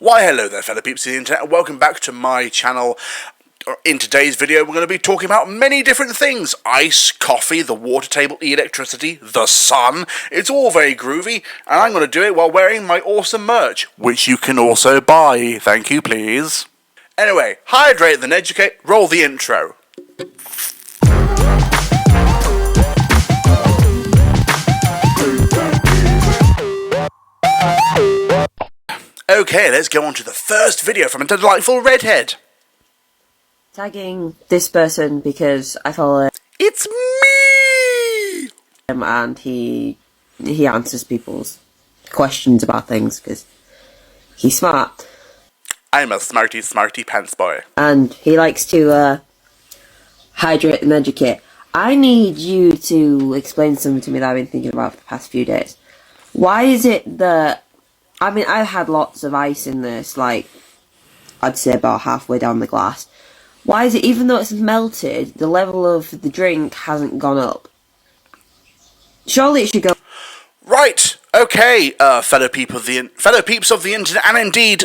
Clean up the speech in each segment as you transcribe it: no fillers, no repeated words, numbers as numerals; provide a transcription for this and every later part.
Why hello there fellow peeps of the internet and welcome back to my channel. In today's video we're going to be talking about many different things. Ice, coffee, the water table, electricity, the sun. It's all very groovy and I'm going to do it while wearing my awesome merch, which you can also buy. Thank you please. Anyway, hydrate then educate, roll the intro. Okay, let's go on to the first video from a delightful redhead. Tagging this person because I follow It's me! him and he answers people's questions about things because he's smart. I'm a smarty pants boy. And he likes to hydrate and educate. I need you to explain something to me that I've been thinking about for the past few days. Why is it that... I mean, I've had lots of ice in this, like, I'd say about halfway down the glass. Why is it, even though it's melted, the level of the drink hasn't gone up? Surely it should go... Right, okay, fellow peeps of the internet, and indeed,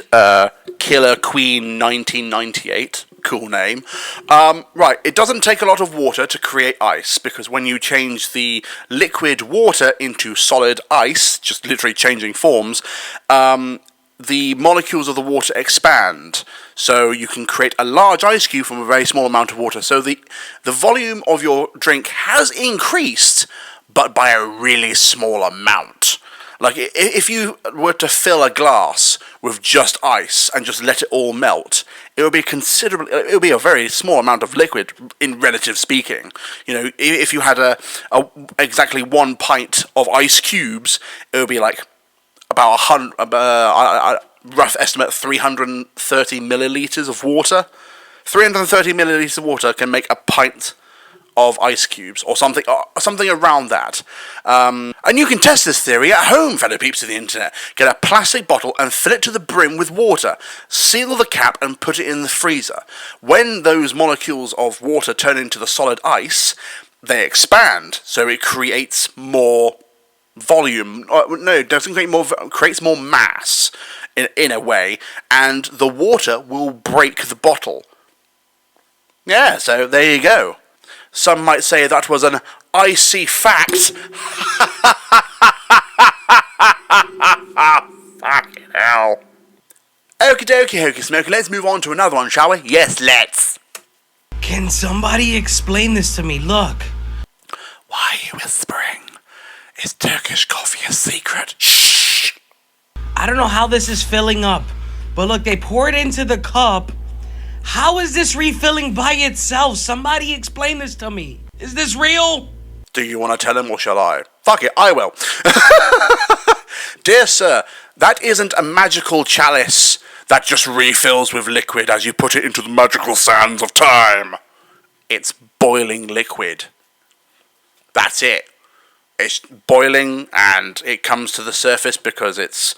Killer Queen 1998, cool name. Right, it doesn't take a lot of water to create ice, because when you change the liquid water into solid ice, just literally changing forms, the molecules of the water expand, so you can create a large ice cube from a very small amount of water. So the volume of your drink has increased, but by a really small amount. Like, if you were to fill a glass with just ice and just let it all melt, it would be a very small amount of liquid, in relative speaking. You know, if you had exactly 1 pint of ice cubes, it would be like about rough estimate, 330 milliliters of water. 330 milliliters of water can make a pint of ice cubes, or something around that. And you can test this theory at home, fellow peeps of the internet. Get a plastic bottle and fill it to the brim with water. Seal the cap and put it in the freezer. When those molecules of water turn into the solid ice, they expand, so it creates more volume. No, it doesn't create more, creates more mass in a way, and the water will break the bottle. Yeah, so there you go. Some might say that was an icy fact. Fucking hell. Okie dokie, hokey smoky, let's move on to another one, shall we? Yes, let's. Can somebody explain this to me? Look. Why are you whispering? Is Turkish coffee a secret? Shh! I don't know how this is filling up, but look, they pour it into the cup. How is this refilling by itself? Somebody explain this to me. Is this real? Do you want to tell him or shall I? Fuck it, I will. Dear sir, that isn't a magical chalice that just refills with liquid as you put it into the magical sands of time. It's boiling liquid. That's it. It's boiling and it comes to the surface because it's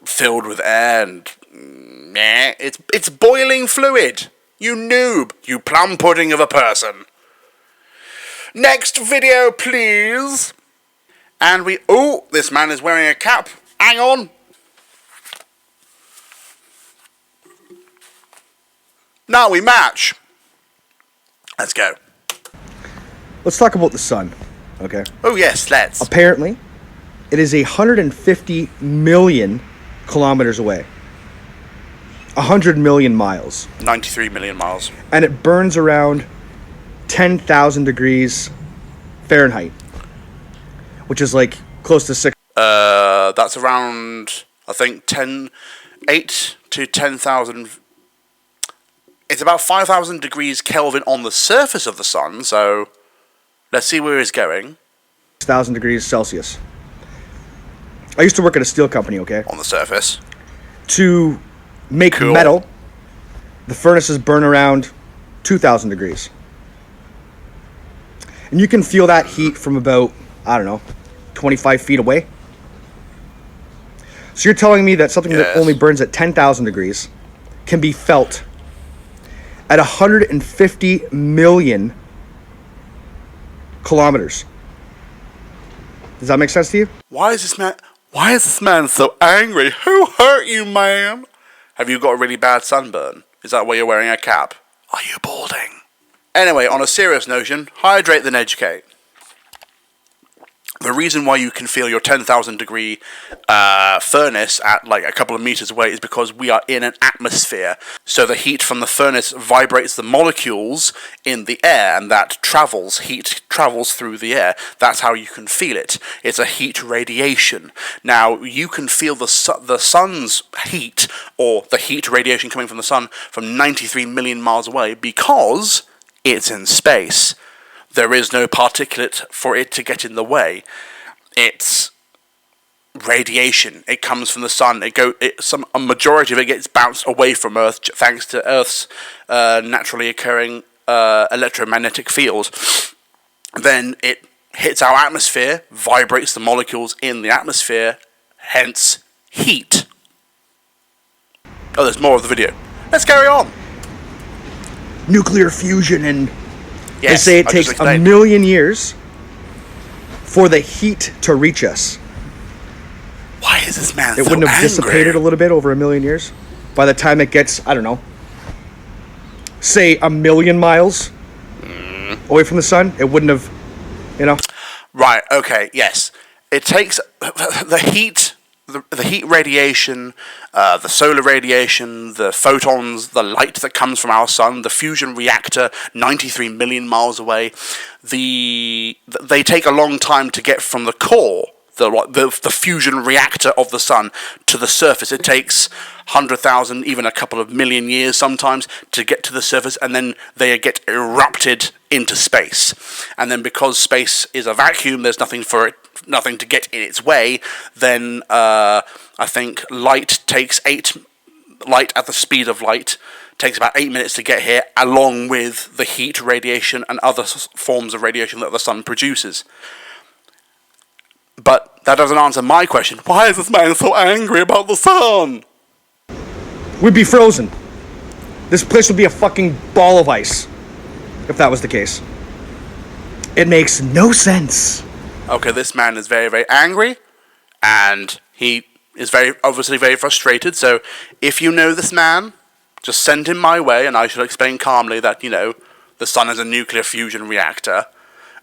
filled with air and... yeah, it's boiling fluid. You noob. You plum pudding of a person. Next video, please. And oh, this man is wearing a cap. Hang on. Now we match. Let's go. Let's talk about the sun, okay? Oh yes, let's. Apparently, it is 150 million kilometers away. 100 million miles. 93 million miles. And it burns around 10,000 degrees Fahrenheit, which is like close to 6. That's around, I think, 8 to 10,000. It's about 5,000 degrees Kelvin on the surface of the sun, so let's see where he's going. 6,000 degrees Celsius. I used to work at a steel company, okay? On the surface. To make metal, the furnaces burn around 2,000 degrees. And you can feel that heat from about, I don't know, 25 feet away. So you're telling me that something that only burns at 10,000 degrees can be felt at 150 million kilometers. Does that make sense to you? Why is this man so angry? Who hurt you, man? Have you got a really bad sunburn? Is that why you're wearing a cap? Are you balding? Anyway, on a serious notion, hydrate then educate. The reason why you can feel your 10,000 degree furnace at like a couple of meters away is because we are in an atmosphere. So the heat from the furnace vibrates the molecules in the air, and that heat travels through the air. That's how you can feel it. It's a heat radiation. Now, you can feel the sun's heat, or the heat radiation coming from the sun, from 93 million miles away because it's in space. There is no particulate for it to get in the way. It's radiation. It comes from the sun. A majority of it gets bounced away from Earth thanks to Earth's naturally occurring electromagnetic field. Then it hits our atmosphere, vibrates the molecules in the atmosphere, hence heat. Oh, there's more of the video. Let's carry on. Nuclear fusion and... Yes, they say it takes a million years for the heat to reach us. Why is this man It so wouldn't have angry? dissipated a little bit over a million years? By the time it gets, I don't know, say a million miles away from the sun, it wouldn't have, Right, okay, yes. It takes the heat, the heat radiation, the solar radiation, the photons, the light that comes from our sun, the fusion reactor 93 million miles away. They take a long time to get from the core, the fusion reactor of the sun, to the surface. It takes 100,000, even a couple of million years sometimes to get to the surface, and then they get erupted into space. And then because space is a vacuum, there's nothing to get in its way, then I think light at the speed of light takes about 8 minutes to get here, along with the heat radiation and other forms of radiation that the sun produces. But that doesn't answer my question. Why is this man so angry about the sun? we'd be frozen. This place would be a fucking ball of ice if that was the case. It makes no sense. Okay, this man is very, very angry, and he is obviously very frustrated, so if you know this man, just send him my way, and I shall explain calmly that, the sun is a nuclear fusion reactor,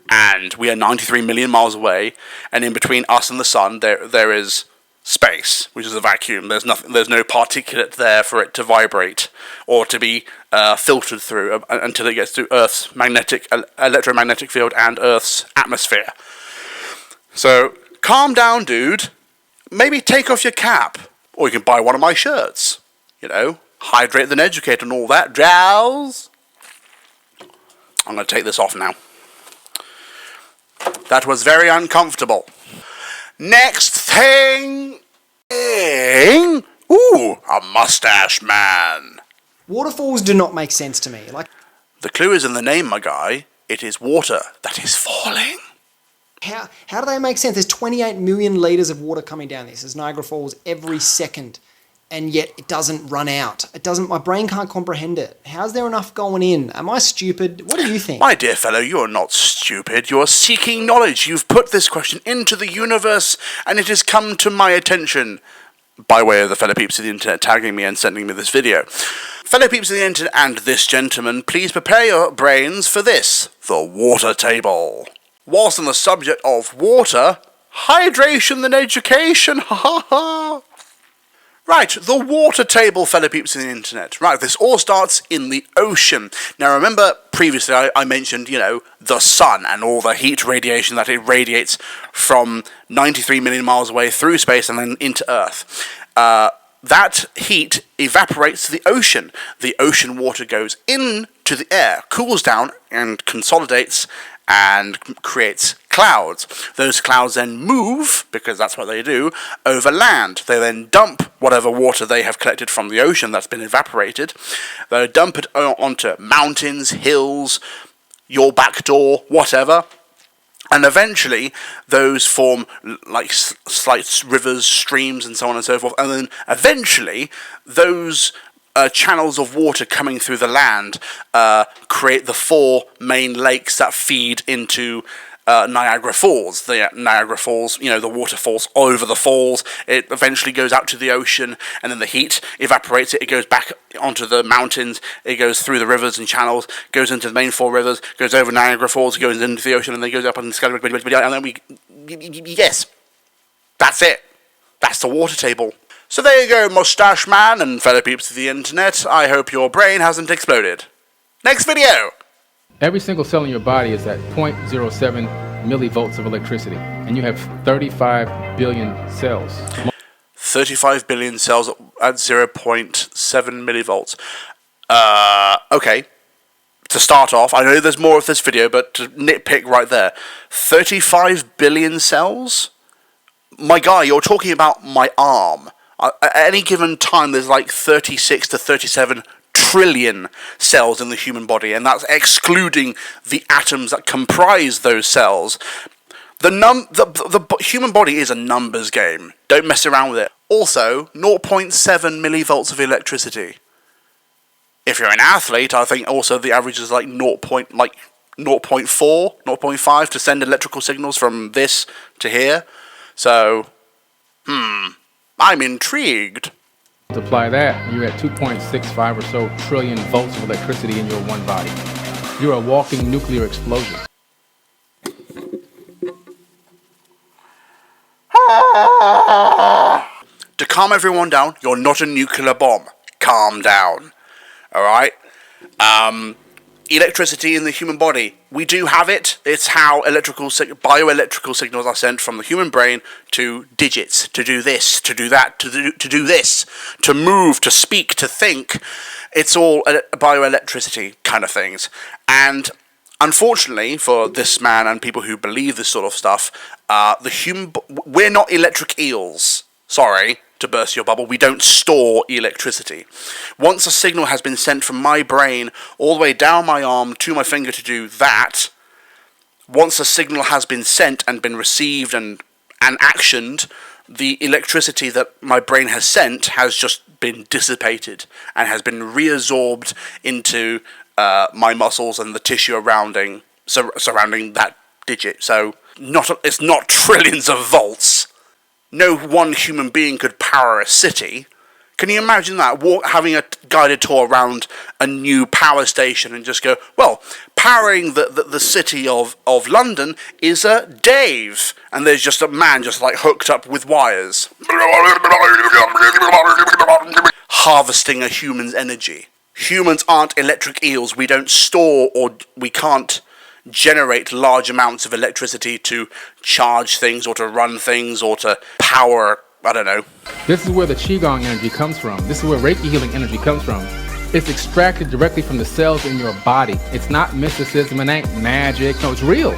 and we are 93 million miles away, and in between us and the sun, there is space, which is a vacuum. There's no particulate there for it to vibrate, or to be filtered through until it gets to Earth's electromagnetic field and Earth's atmosphere. So, calm down, dude. Maybe take off your cap. Or you can buy one of my shirts. Hydrate then educate and all that jazz. I'm going to take this off now. That was very uncomfortable. Next thing. Ooh, a mustache man. Waterfalls do not make sense to me. The clue is in the name, my guy. It is water that is falling. How do they make sense? There's 28 million litres of water coming down this as Niagara Falls every second, and yet it doesn't run out. My brain can't comprehend it. How's there enough going in? Am I stupid? What do you think? My dear fellow, you are not stupid. You are seeking knowledge. You've put this question into the universe, and it has come to my attention by way of the fellow peeps of the internet tagging me and sending me this video. Fellow peeps of the internet and this gentleman, please prepare your brains for this, the water table. Whilst on the subject of water, hydration and education, ha ha ha. Right, the water table, fellow peeps in the internet. Right, this all starts in the ocean. Now remember, previously I mentioned, the sun and all the heat radiation that it radiates from 93 million miles away through space and then into Earth. That heat evaporates to the ocean. The ocean water goes into the air, cools down and consolidates and creates clouds. Those clouds then move, because that's what they do, over land. They then dump whatever water they have collected from the ocean that's been evaporated. They dump it onto mountains, hills, your back door, whatever. And eventually, those form like slight rivers, streams, and so on and so forth. And then eventually, those channels of water coming through the land create the four main lakes that feed into Niagara Falls. The Niagara Falls, you know, the water falls over the falls, it eventually goes out to the ocean, and then the heat evaporates it, it goes back onto the mountains, it goes through the rivers and channels, goes into the main four rivers, goes over Niagara Falls, goes into the ocean, and then goes up on the sky, and then yes, that's it. That's the water table. So there you go, Mustache Man and fellow peeps of the internet. I hope your brain hasn't exploded. Next video! Every single cell in your body is at 0.07 millivolts of electricity, and you have 35 billion cells. 35 billion cells at 0.7 millivolts. Okay. To start off, I know there's more of this video, but to nitpick right there, 35 billion cells? My guy, you're talking about my arm. At any given time, there's like 36 to 37 trillion cells in the human body, and that's excluding the atoms that comprise those cells. The human body is a numbers game. Don't mess around with it. Also, 0.7 millivolts of electricity. If you're an athlete, I think also the average is like 0.4, 0.5 to send electrical signals from this to here. So, I'm intrigued. Multiply that, you're at 2.65 or so trillion volts of electricity in your one body. You're a walking nuclear explosion. To calm everyone down, you're not a nuclear bomb. Calm down. Alright? Electricity in the human body. We do have it. It's how bioelectrical signals are sent from the human brain to digits. To do this, to do that, to do this. To move, to speak, to think. It's all bioelectricity kind of things. And unfortunately, for this man and people who believe this sort of stuff, we're not electric eels. Sorry to burst your bubble. We don't store electricity. Once a signal has been sent from my brain all the way down my arm to my finger to do that, once a signal has been sent and been received and actioned, the electricity that my brain has sent has just been dissipated and has been reabsorbed into my muscles and the tissue surrounding that digit. So it's not trillions of volts. No one human being could power a city. Can you imagine that? Having a guided tour around a new power station and just go, well, powering the city of London is Dave. And there's just a man just like hooked up with wires. Harvesting a human's energy. Humans aren't electric eels. We don't store or we can't generate large amounts of electricity to charge things or to run things or to power, I don't know. This is where the Qigong energy comes from. This is where Reiki healing energy comes from. It's extracted directly from the cells in your body. It's not mysticism, it ain't magic. No, it's real.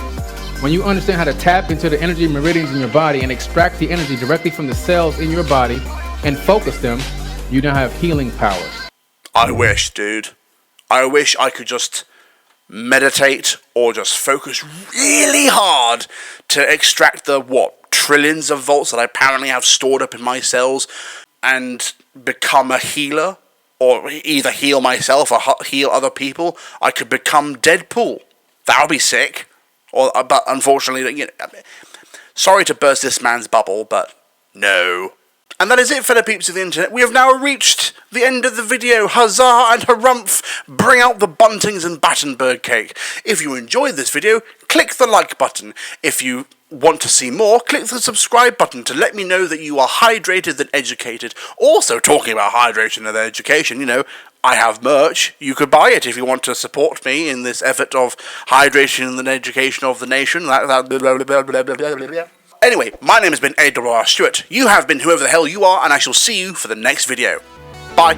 When you understand how to tap into the energy meridians in your body and extract the energy directly from the cells in your body and focus them, you now have healing powers. I wish, dude. I wish I could just meditate or just focus really hard to extract the trillions of volts that I apparently have stored up in my cells and become a healer, or either heal myself or heal other people. I could become Deadpool. That would be sick. But unfortunately, sorry to burst this man's bubble, but no. And that is it for the peeps of the internet. We have now reached the end of the video. Huzzah and harumph! Bring out the buntings and Battenberg cake. If you enjoyed this video, click the like button. If you want to see more, click the subscribe button to let me know that you are hydrated and educated. Also, talking about hydration and education, I have merch. You could buy it if you want to support me in this effort of hydration and education of the nation. Anyway, my name has been AWRStewart. You have been whoever the hell you are, and I shall see you for the next video. Bye.